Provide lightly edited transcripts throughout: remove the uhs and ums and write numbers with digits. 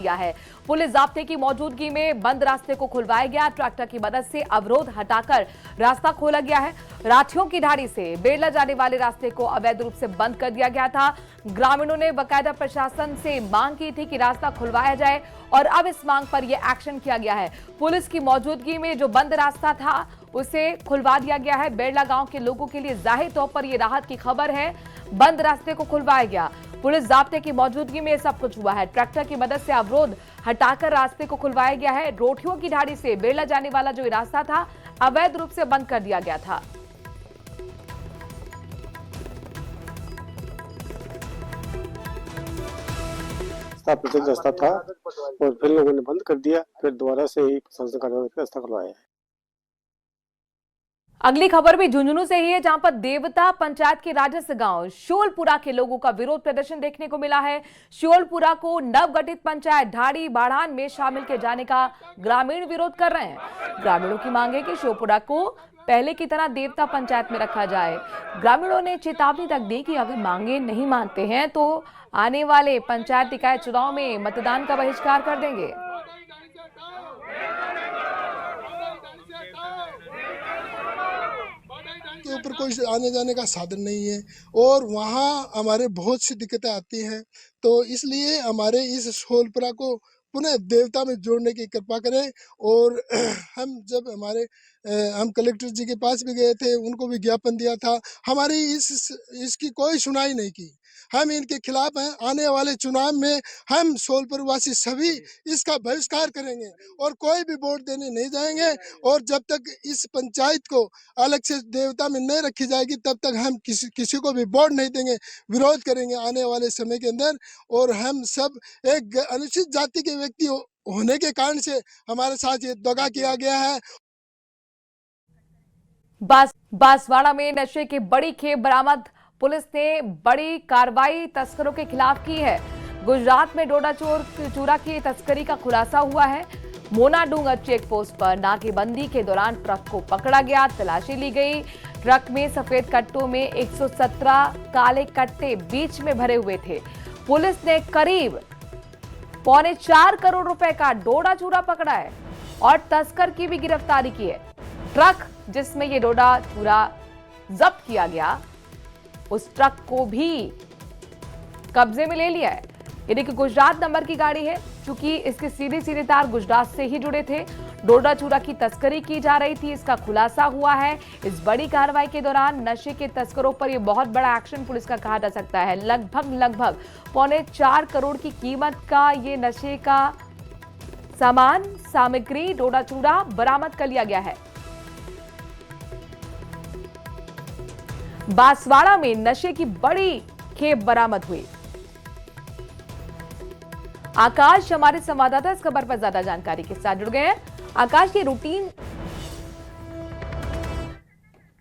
किया है। पुलिस जाब्ते की मौजूदगी में बंद रास्ते को खुलवाया गया। ट्रैक्टर की मदद से अवरोध हटाकर रास्ता खोला गया है। राठियों की ढाणी से बेड़ला जाने वाले रास्ते को अवैध रूप से बंद कर दिया गया था। ग्रामीणों ने बाकायदा प्रशासन से मांग की थी कि रास्ता खुलवाया जाए और अब इस मांग पर यह एक्शन किया गया है। पुलिस की मौजूदगी में जो बंद रास्ता था उसे खुलवा दिया गया है। बेड़ला गांव के लोगों के लिए जाहिर तौर पर यह राहत की खबर है। बंद रास्ते को खुलवाया गया। पुलिस जाब्ते की मौजूदगी में सब कुछ हुआ है। ट्रैक्टर की मदद से अवरोध हटाकर रास्ते को खुलवाया गया है। रोटियों की ढाणी से बेड़ला जाने वाला जो रास्ता था अवैध रूप से बंद कर दिया गया था। प्रचलित रास्ता था और फिर लोगों ने बंद कर दिया, फिर दोबारा से ही प्रशासन कार्यालय रास्ता खुलवाया है। अगली खबर भी झुंझुनू से ही है, जहां पर देवता पंचायत के राजस्व गांव शोलपुरा के लोगों का विरोध प्रदर्शन देखने को मिला है। शोलपुरा को नवगठित पंचायत ढाड़ी बाढ़ान में शामिल किए जाने का ग्रामीण विरोध कर रहे हैं। ग्रामीणों की मांग है कि शोलपुरा को पहले की तरह देवता पंचायत में रखा जाए। ग्रामीणों ने चेतावनी तक दी कि अगर मांगे नहीं मानते हैं तो आने वाले पंचायत इकाई चुनाव में मतदान का बहिष्कार कर देंगे। के ऊपर कोई आने जाने का साधन नहीं है और वहाँ हमारे बहुत सी दिक्कतें आती हैं, तो इसलिए हमारे इस शोलपुरा को पुनः देवता में जोड़ने की कृपा करें। और हम कलेक्टर जी के पास भी गए थे, उनको भी ज्ञापन दिया था, हमारी इसकी कोई सुनाई नहीं की। हम इनके खिलाफ हैं। आने वाले चुनाव में हम शोलपुर वासी सभी इसका बहिष्कार करेंगे और कोई भी वोट देने नहीं जाएंगे। और जब तक इस पंचायत को अलग से देवता में नहीं रखी जाएगी तब तक हम किसी को भी वोट नहीं देंगे, विरोध करेंगे आने वाले समय के अंदर। और हम सब एक अनुसूचित जाति के व्यक्ति होने के कारण से हमारे साथ ये दगा किया गया है। बांसवाड़ा में नशे की बड़ी खेप बरामद। पुलिस ने बड़ी कार्रवाई तस्करों के खिलाफ की है। गुजरात में डोडा चूरा की तस्करी का खुलासा हुआ है। मोना डूंगर चेक पोस्ट पर नाकेबंदी के दौरान ट्रक को पकड़ा गया, तलाशी ली गई। ट्रक में सफेद कट्टों में 117 काले कट्टे बीच में भरे हुए थे। पुलिस ने करीब 4.25 करोड़ रुपए का डोडा चूरा पकड़ा है और तस्कर की भी गिरफ्तारी की है। ट्रक जिसमें ये डोडा चूरा जब्त किया गया, उस ट्रक को भी कब्जे में ले लिया है। ये देखिए गुजरात नंबर की गाड़ी है, क्योंकि इसके सीधे तार गुजरात से ही जुड़े थे। डोडा चूरा की तस्करी की जा रही थी, इसका खुलासा हुआ है। इस बड़ी कार्रवाई के दौरान नशे के तस्करों पर यह बहुत बड़ा एक्शन पुलिस का कहा जा सकता है। लगभग 4.25 करोड़ की कीमत का ये नशे का सामग्री डोडा चूरा बरामद कर लिया गया है। बांसवाड़ा में नशे की बड़ी खेप बरामद हुई। आकाश हमारे संवाददाता इस खबर पर ज्यादा जानकारी के साथ जुड़ गए हैं। आकाश, की रूटीन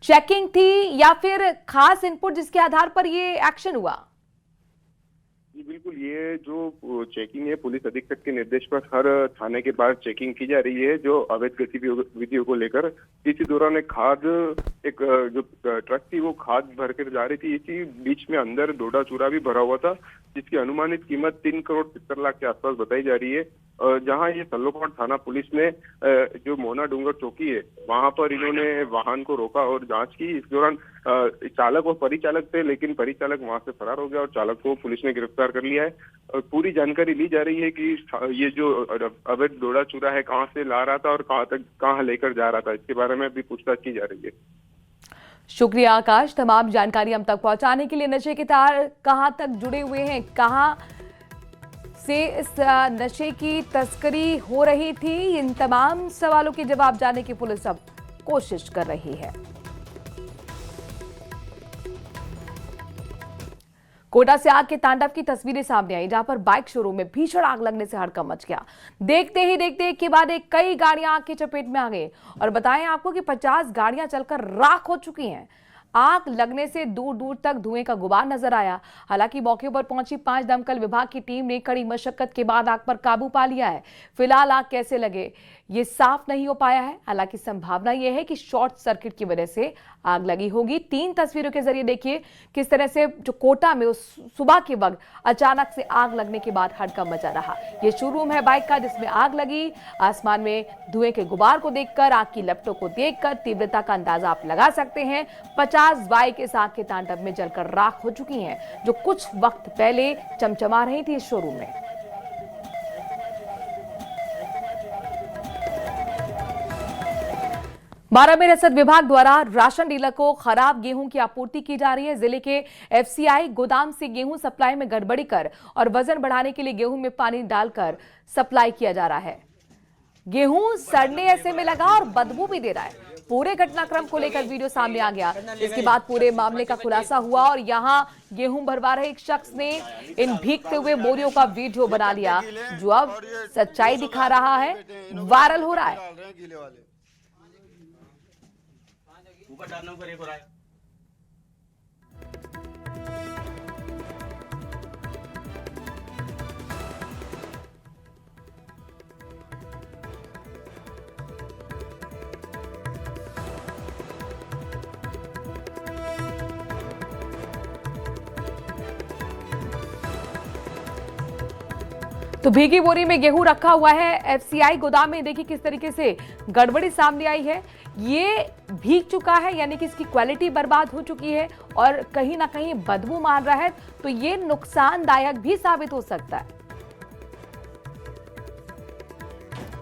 चेकिंग थी या फिर खास इनपुट जिसके आधार पर ये एक्शन हुआ? जी बिल्कुल, ये जो चेकिंग है पुलिस अधीक्षक के निर्देश पर हर थाने के पास चेकिंग की जा रही है, जो अवैध गतिविधियों को लेकर। इसी दौरान एक जो ट्रक थी वो खाद भर कर जा रही थी। इसी बीच में अंदर डोडा चूरा भी भरा हुआ था, जिसकी अनुमानित कीमत 3 करोड़ 70 लाख के आसपास बताई जा रही है। जहां ये सल्लोपाड़ थाना पुलिस ने जो मोना डूंगर चौकी है वहां पर इन्होंने वाहन को रोका और जांच की। इस दौरान चालक और परिचालक थे, लेकिन परिचालक वहां से फरार हो गया और चालक को पुलिस ने गिरफ्तार कर लिया है। पूरी जानकारी ली जा रही है कि ये जो अवैध डोडा चूरा है कहां से ला रहा था और कहां लेकर जा रहा था, इसके बारे में भी पूछताछ की जा रही है। शुक्रिया आकाश, तमाम जानकारी हम तक पहुंचाने के लिए। नशे के तार कहां तक जुड़े हुए हैं, कहां से इस नशे की तस्करी हो रही थी, इन तमाम सवालों के जवाब जानने की पुलिस अब कोशिश कर रही है। कोटा से आग के तांडव की तस्वीरें सामने आई, जहां पर बाइक शोरूम में भीषण आग लगने से हड़कंप मच गया। देखते ही देखते एक के बाद एक कई गाड़ियां आग की चपेट में आ गई और बताएं आपको कि 50 गाड़ियां चलकर राख हो चुकी हैं। आग लगने से दूर दूर तक धुएं का गुबार नजर आया। हालांकि मौके पर पहुंची 5 दमकल विभाग की टीम ने कड़ी मशक्कत के बाद आग पर काबू पा लिया है। फिलहाल आग कैसे लगे ये साफ नहीं हो पाया है। हालांकि संभावना यह है कि शॉर्ट सर्किट की वजह से आग लगी होगी। 3 तस्वीरों के जरिए देखिए किस तरह से जो कोटा में उस सुबह के वक्त अचानक से आग लगने के बाद हड़कंप मचा रहा। ये शोरूम है बाइक का जिसमें आग लगी। आसमान में धुएं के गुबार को देखकर, आग की लपटों को देखकर तीव्रता का अंदाजा आप लगा सकते हैं। 50 बाइक इस आग के तांडव में जलकर राख हो चुकी हैं, जो कुछ वक्त पहले चमचमा रही थी इस शोरूम में। बारां में रसद विभाग द्वारा राशन डीलर को खराब गेहूं की आपूर्ति की जा रही है। जिले के एफसीआई गोदाम से गेहूं सप्लाई में गड़बड़ी कर और वजन बढ़ाने के लिए गेहूं में पानी डालकर सप्लाई किया जा रहा है। गेहूं सड़ने ऐसे में लगा और बदबू भी दे रहा है। पूरे घटनाक्रम को लेकर वीडियो सामने आ गया। इसके बाद पूरे मामले का खुलासा हुआ और यहां गेहूं भरवा रहे एक शख्स ने इन भीगते हुए बोरियों का वीडियो बना लिया, जो अब सच्चाई दिखा रहा है, वायरल हो रहा है। तो भीगी बोरी में गेहूं रखा हुआ है एफसीआई गोदाम में। देखिए किस तरीके से गड़बड़ी सामने आई है। ये भीग चुका है, यानी कि इसकी क्वालिटी बर्बाद हो चुकी है और कहीं ना कहीं बदबू मार रहा है, तो ये नुकसानदायक भी साबित हो सकता है।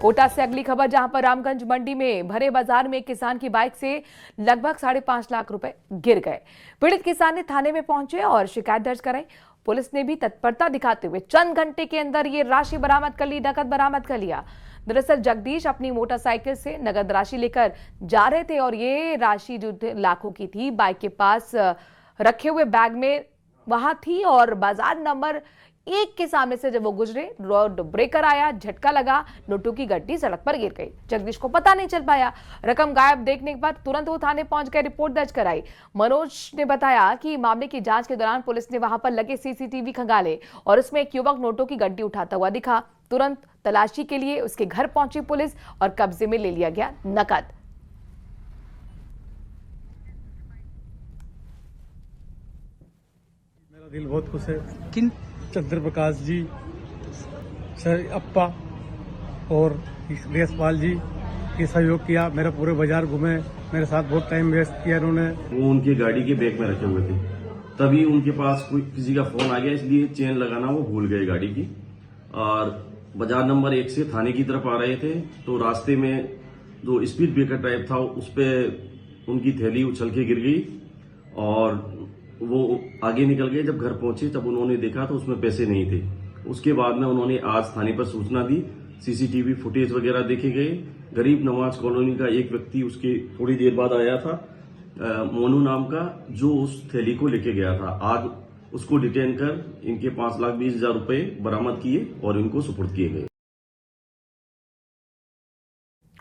कोटा से अगली खबर, जहां पर रामगंज मंडी में भरे बाजार में एक किसान की बाइक से लगभग 5.5 लाख रुपए गिर गए। पीड़ित किसान ने थाने में पहुंचे और शिकायत दर्ज कराई। पुलिस ने भी तत्परता दिखाते हुए चंद घंटे के अंदर ये राशि बरामद कर ली, नकद बरामद कर लिया। दरअसल जगदीश अपनी मोटरसाइकिल से नगद राशि लेकर जा रहे थे और ये राशि जो लाखों की थी बाइक के पास रखे हुए बैग में वहां थी और बाजार नंबर 1 के सामने से जब वो गुजरे, रोड ब्रेकर आया, झटका लगा, नोटों की गड्डी सड़क पर गिर गई। जगदीश को पता नहीं चल पाया। रकम गायब देखने के बाद तुरंत वो थाने पहुंच गए, रिपोर्ट दर्ज कराई। मनोज ने बताया कि मामले की जांच के दौरान पुलिस ने वहां पर लगे सीसीटीवी खंगाले और उसमें एक युवक नोटों की गड्डी उठाता हुआ दिखा। तुरंत तलाशी के लिए उसके घर पहुंची पुलिस और कब्जे में ले लिया गया नकद। मेरा दिल बहुत खुश है। किन चंद्र प्रकाश जी, सर अप्पा और देशपाल जी ये सहयोग किया। मेरा पूरे बाजार घूमे, मेरे साथ बहुत टाइम वेस्ट किया इन्होंने। वो उनकी गाड़ी के बैग में रखे हुए थे, तभी उनके पास कोई किसी का फोन आ गया, इसलिए चेन लगाना वो भूल गए गाड़ी की। और बाजार नंबर 1 से थाने की तरफ आ रहे थे, तो रास्ते में जो स्पीड ब्रेकर टाइप था उस पर उनकी थैली उछल के गिर गई और वो आगे निकल गए। जब घर पहुंचे तब उन्होंने देखा तो उसमें पैसे नहीं थे। उसके बाद में उन्होंने आज थाने पर सूचना दी, सीसीटीवी फुटेज वगैरह देखे गए। गरीब नवाज कॉलोनी का एक व्यक्ति उसके थोड़ी देर बाद आया था, मोनू नाम का, जो उस थैली को लेके गया था। आज उसको डिटेन कर इनके 5,20,000 रुपए बरामद किए और इनको सुपुर्द किए गए।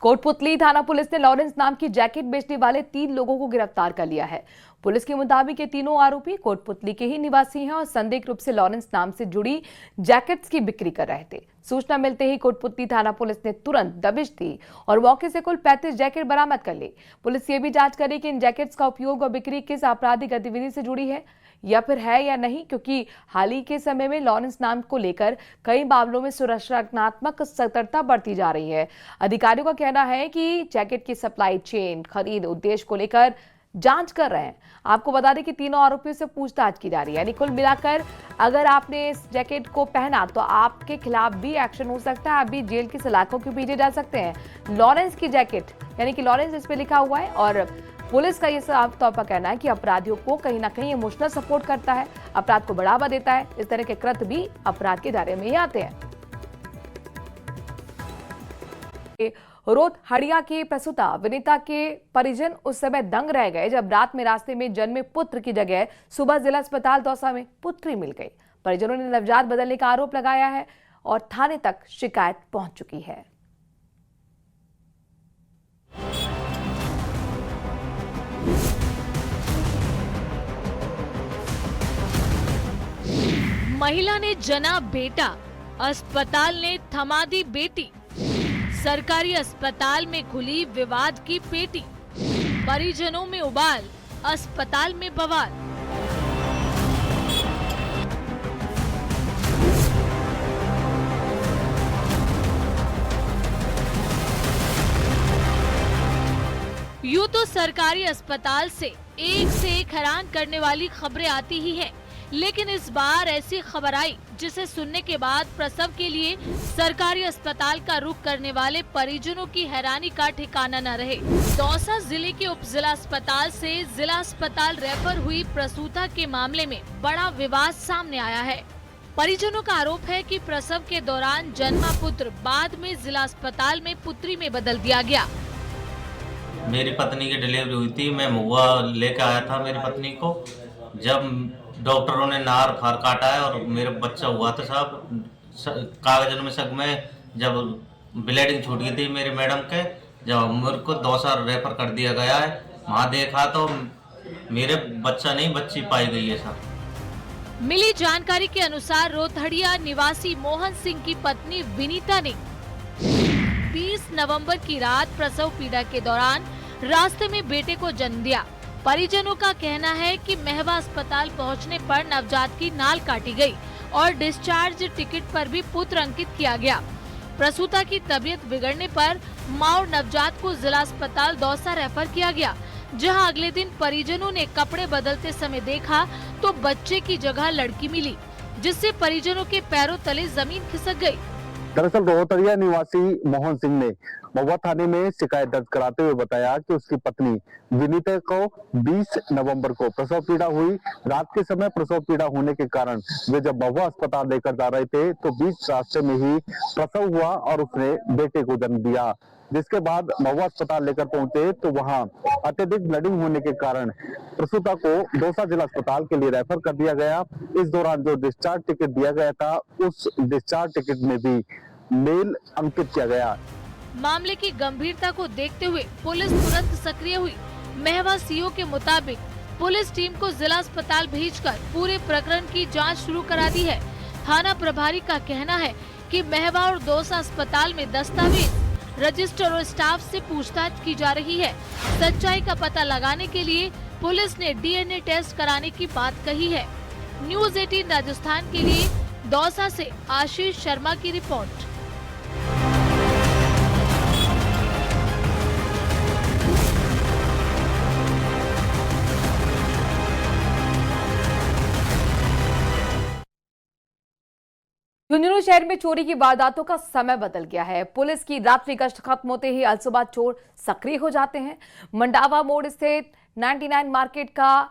कोटपुतली थाना पुलिस ने लॉरेंस नाम की जैकेट बेचने वाले 3 लोगों को गिरफ्तार कर लिया है। पुलिस के मुताबिक ये तीनों आरोपी कोटपुतली के ही निवासी हैं और संदिग्ध रूप से लॉरेंस नाम से जुड़ी जैकेट्स की बिक्री कर रहे थे। सूचना मिलते ही कोटपुतली थाना पुलिस ने तुरंत दबिश दी और मौके से कुल 35 जैकेट बरामद कर ली। पुलिस ये भी जांच करी कि इन जैकेट्स का उपयोग और बिक्री किस आपराधिक गतिविधि से जुड़ी है या फिर है या नहीं, क्योंकि हाल ही के समय में लॉरेंस नाम को लेकर कई मामलों में सुरक्षात्मक सतर्कता बढ़ती जा रही है। अधिकारियों का कहना है कि जैकेट की सप्लाई चेन, खरीद, उद्देश्य को लेकर जांच कर रहे हैं। आपको बता दें कि तीनों आरोपियों से पूछताछ की जा रही है। यानी कुल मिलाकर अगर आपने इस जैकेट को पहना तो आपके खिलाफ भी एक्शन हो सकता है, आप भी जेल की सलाखों के पीछे जा सकते हैं। लॉरेंस की जैकेट, यानी कि लॉरेंस इस पे लिखा हुआ है और पुलिस का यह साफ तौर पर कहना है कि अपराधियों को कहीं ना कहीं इमोशनल सपोर्ट करता है, अपराध को बढ़ावा देता है। इस तरह के कृत्य भी अपराध के दायरे में ही आते हैं। रोहड़िया के प्रसूता विनीता के परिजन उस समय दंग रह गए जब रात में रास्ते में जन्मे पुत्र की जगह सुबह जिला अस्पताल दौसा में पुत्री मिल गई। परिजनों ने नवजात बदलने का आरोप लगाया है और थाने तक शिकायत पहुंच चुकी है। महिला ने जना बेटा, अस्पताल ने थमा दी बेटी। सरकारी अस्पताल में खुली विवाद की पेटी, परिजनों में उबाल, अस्पताल में बवाल। यूं तो सरकारी अस्पताल से एक हैरान करने वाली खबरें आती ही हैं, लेकिन इस बार ऐसी खबर आई जिसे सुनने के बाद प्रसव के लिए सरकारी अस्पताल का रुख करने वाले परिजनों की हैरानी का ठिकाना न रहे। दौसा जिले के उप जिला अस्पताल से जिला अस्पताल रेफर हुई प्रसूता के मामले में बड़ा विवाद सामने आया है। परिजनों का आरोप है कि प्रसव के दौरान जन्मा पुत्र बाद में जिला अस्पताल में पुत्री में बदल दिया गया। मेरी पत्नी की डिलीवरी हुई थी, मैं महुआ लेकर आया था मेरी पत्नी को। जब डॉक्टरों ने नार फार काटा है और मेरा बच्चा हुआ था साहब, कागजों में शक में जब ब्लीडिंग छूट गई थी मेरे मैडम के, जब मेरे को दौसा रेफर कर दिया गया है। वहाँ देखा तो मेरे बच्चा नहीं बच्ची पाई गई है साहब। मिली जानकारी के अनुसार रोतहड़िया निवासी मोहन सिंह की पत्नी विनीता ने 20 नवंबर की रात प्रसव पीड़ा के दौरान रास्ते में बेटे को जन्म दिया। परिजनों का कहना है कि महवा अस्पताल पहुंचने पर नवजात की नाल काटी गई और डिस्चार्ज टिकट पर भी पुत्र अंकित किया गया। प्रसूता की तबीयत बिगड़ने पर मां और नवजात को जिला अस्पताल दौसा रेफर किया गया, जहां अगले दिन परिजनों ने कपड़े बदलते समय देखा तो बच्चे की जगह लड़की मिली, जिससे परिजनों के पैरों तले जमीन खिसक गई। दरअसल रोहतरिया निवासी मोहन सिंह ने महुआ थाने में शिकायत दर्ज कराते हुए बताया कि उसकी पत्नी विनीता को 20 नवंबर को प्रसव पीड़ा हुई। रात के समय प्रसव पीड़ा होने के कारण वे जब महुआ अस्पताल लेकर जा रहे थे तो बीच रास्ते में ही प्रसव हुआ और उसने बेटे को जन्म दिया। जिसके बाद महुआ अस्पताल लेकर पहुंचे तो वहां अत्यधिक ब्लीडिंग होने के कारण प्रसूता को दौसा जिला अस्पताल के लिए रेफर कर दिया गया। इस दौरान जो डिस्चार्ज टिकट दिया गया था, उस डिस्चार्ज टिकट में भी मेल अंकित किया गया। मामले की गंभीरता को देखते हुए पुलिस तुरंत सक्रिय हुई। महवा सीओ के मुताबिक पुलिस टीम को जिला अस्पताल भेजकर पूरे प्रकरण की जांच शुरू करा दी है। थाना प्रभारी का कहना है कि महवा और दौसा अस्पताल में दस्तावेज, रजिस्टर और स्टाफ से पूछताछ की जा रही है। सच्चाई का पता लगाने के लिए पुलिस ने डीएनए टेस्ट कराने की बात कही है। न्यूज़ 18 राजस्थान के लिए दौसा से आशीष शर्मा की रिपोर्ट। झुंझुनू शहर में चोरी की वारदातों का समय बदल गया है। पुलिस की रात्रि गश्त खत्म होते ही अलसुबह चोर सक्रिय हो जाते हैं। मंडावा मोड़ स्थित 99 मार्केट का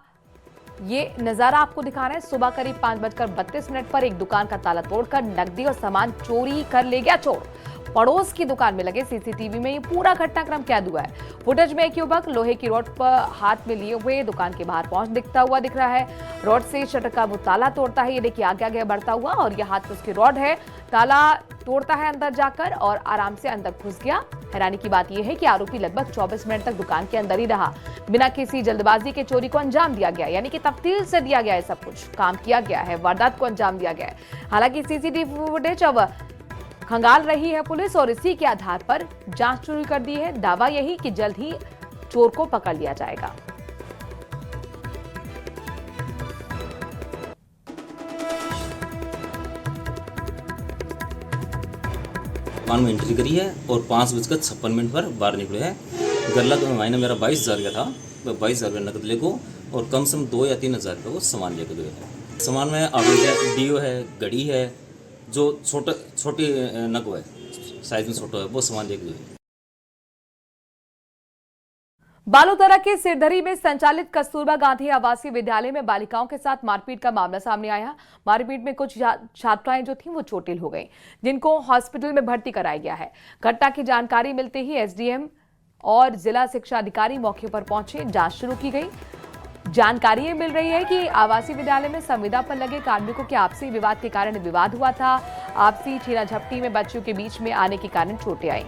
ये नजारा आपको दिखा रहे हैं। सुबह करीब 5:32 पर एक दुकान का ताला तोड़कर नकदी और सामान चोरी कर ले गया चोर। पड़ोस की दुकान में लगे सीसीटीवी में ये पूरा घटनाक्रम कैद हुआ है। फुटेज में एक युवक लोहे की रॉड पर हाथ में लिए हुए दुकान के बाहर दिखता हुआ दिख रहा है। रॉड से शटर का वो ताला तोड़ता है। ये देखिए आगे आगे बढ़ता हुआ और ये हाथ में उसकी रॉड है। ताला तोड़ता है अंदर जाकर और आराम से अंदर घुस गया। हैरानी की बात यह है कि आरोपी लगभग 24 मिनट तक दुकान के अंदर ही रहा। बिना किसी जल्दबाजी के चोरी को अंजाम दिया गया, यानी कि तफ्तील से दिया गया है, सब कुछ काम किया गया है, वारदात को अंजाम दिया गया है। हालांकि सीसीटीवी फुटेज अब खंगाल रही है पुलिस और इसी के आधार पर जांच शुरू कर दी है। दावा यही कि जल्द ही चोर को पकड़ लिया जाएगा। दुकान में एंट्री करी है और 5:56 पर बाहर निकले हैं। गल्ला तो महीने मेरा 22,000 का था, 22,000 नकद ले को और कम से कम 2 या 3,000 रुपये को सामान लेकर गए हैं। सामान में आगे डीओ है, घड़ी है, जो छोटी नग है, साइज में छोटा है, वो सामान लेकर गए। बालोतरा के सिरधरी में संचालित कस्तूरबा गांधी आवासीय विद्यालय में बालिकाओं के साथ मारपीट का मामला सामने आया। मारपीट में कुछ छात्राएं जो थीं वो चोटिल हो गईं, जिनको हॉस्पिटल में भर्ती कराया गया है। घटना की जानकारी मिलते ही एसडीएम और जिला शिक्षा अधिकारी मौके पर पहुंचे, जांच शुरू की गई। जानकारी ये मिल रही है कि आवासीय विद्यालय में संविदा पर लगे कार्मिकों के आपसी विवाद के कारण विवाद हुआ था। आपसी छीना झपटी में बच्चों के बीच में आने के कारण चोटें आई।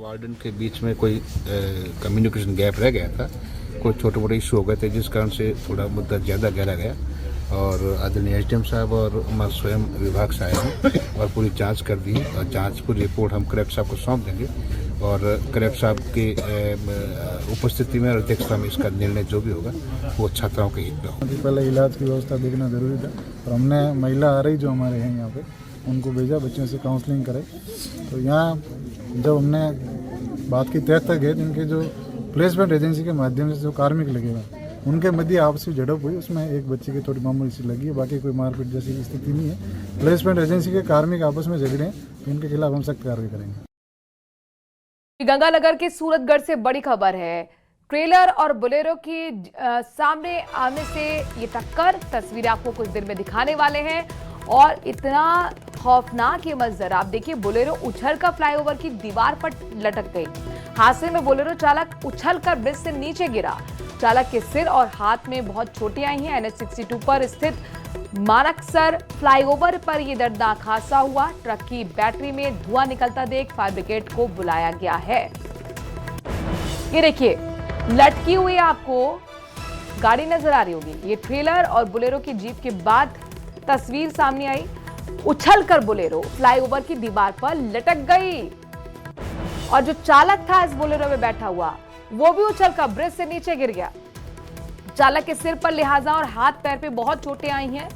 वार्डन के बीच में कोई कम्युनिकेशन गैप रह गया था, कोई छोटे मोटे इशू हो गए थे जिस कारण से थोड़ा मुद्दा ज़्यादा गहरा गया और आदरणीय एसडीएम साहब और मैं स्वयं विभाग से आया हूँ और पूरी जांच कर दी और जांच पूरी रिपोर्ट हम कलेक्टर साहब को सौंप देंगे और कलेक्टर साहब की उपस्थिति में और अध्यक्षता में इसका निर्णय जो भी होगा वो छात्राओं के हित में होगा। पहले इलाज की व्यवस्था देखना जरूरी था और हमने महिला आ रही जो हमारे हैं यहाँ पे उनको भेजा, बच्चों से काउंसलिंग करे। तो यहाँ जब हमने बात की तय तक है, इनके जो प्लेसमेंट एजेंसी के माध्यम से जो कार्मिक लगेगा उनके मध्य आपसी झड़प हुई, उसमें एक बच्चे की थोड़ी मामूली सी लगी है, बाकी कोई मारपीट जैसी स्थिति नहीं है। प्लेसमेंट एजेंसी के कार्मिक आपस में झगड़े हैं तो इनके खिलाफ हम सख्त कार्रवाई करेंगे। गंगानगर के सूरतगढ़ से बड़ी खबर है। ट्रेलर और बोलेरो की सामने आने से ये टक्कर, तस्वीरें आपको कुछ देर में दिखाने वाले हैं और इतना खौफनाक ये मंजर आप देखिए। बोलेरो उछलकर फ्लाईओवर की दीवार पर लटक गई। हादसे में बोलेरो चालक उछलकर ब्रिज से नीचे गिरा। चालक के सिर और हाथ में बहुत चोटें आई हैं। NH-62 पर स्थित मानकसर फ्लाईओवर पर यह दर्दनाक हादसा हुआ। ट्रक की बैटरी में धुआं निकलता देख फायर ब्रिगेड को बुलाया गया है। ये देखिए, लटकी हुई आपको गाड़ी नजर आ रही होगी। ये ट्रेलर और बोलेरो की जीप के बाद तस्वीर सामने आई। उछलकर बोलेरो फ्लाईओवर की दीवार पर लटक गई और जो चालक था इस बोलेरो में बैठा हुआ वो भी उछलकर ब्रिज से नीचे गिर गया। चालक के सिर पर लिहाजा और हाथ पैर पे बहुत चोटें आई हैं।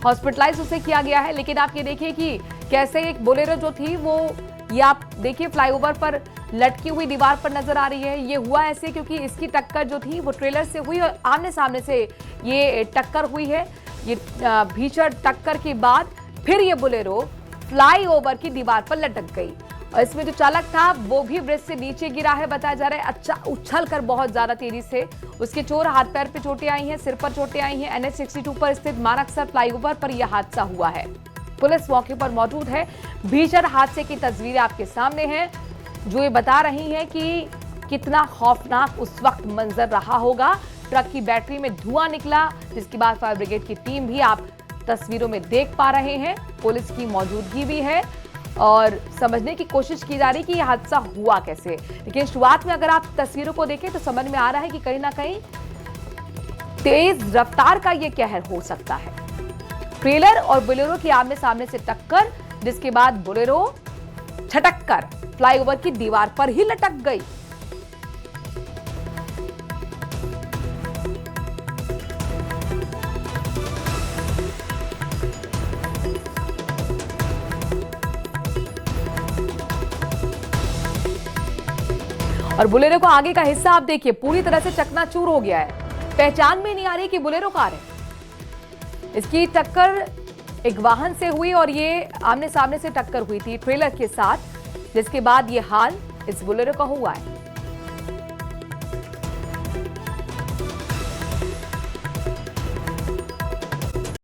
हॉस्पिटलाइज उसे किया गया है। लेकिन आप ये देखिए कि कैसे एक बोलेरो जो थी वो, ये आप देखिए फ्लाईओवर पर लटकी हुई दीवार पर नजर आ रही है। ये हुआ ऐसे क्योंकि इसकी टक्कर जो थी वो ट्रेलर से हुई और आमने सामने से ये टक्कर हुई है। ये भीषण टक्कर के बाद फिर ये बोलेरो फ्लाईओवर की दीवार पर लटक गई और इसमें जो चालक था वो भी ब्रिज से नीचे गिरा है। बताया जा रहा है अच्छा उछलकर बहुत ज्यादा तेजी से उसके हाथ पैर पे चोटें आई हैं, सिर पर चोटें आई हैं। NH-62 पर स्थित मानकसर फ्लाईओवर पर यह हादसा हुआ है। पुलिस मौके पर मौजूद है। भीषण हादसे की तस्वीरें आपके सामने हैं जो ये बता रही हैं कि कितना खौफनाक उस वक्त मंजर रहा होगा। ट्रक की बैटरी में धुआं निकला जिसके बाद फायर ब्रिगेड की टीम भी आप तस्वीरों में देख पा रहे हैं। पुलिस की मौजूदगी भी है और समझने की कोशिश की जा रही कि यह हादसा हुआ कैसे। लेकिन शुरुआत में अगर आप तस्वीरों को देखें तो समझ में आ रहा है कि कहीं ना कहीं तेज रफ्तार का यह कहर हो सकता है। ट्रेलर और बोलेरो की आमने सामने से टक्कर जिसके बाद बोलेरो छटककर फ्लाईओवर की दीवार पर ही लटक गई। और बोलेरो का आगे का हिस्सा आप देखिए पूरी तरह से चकनाचूर हो गया है। पहचान में नहीं आ रही कि बोलेरो कार है। इसकी टक्कर एक वाहन से हुई और ये आमने सामने से टक्कर हुई थी ट्रेलर के साथ जिसके बाद ये हाल इस बोलेरो का हुआ है।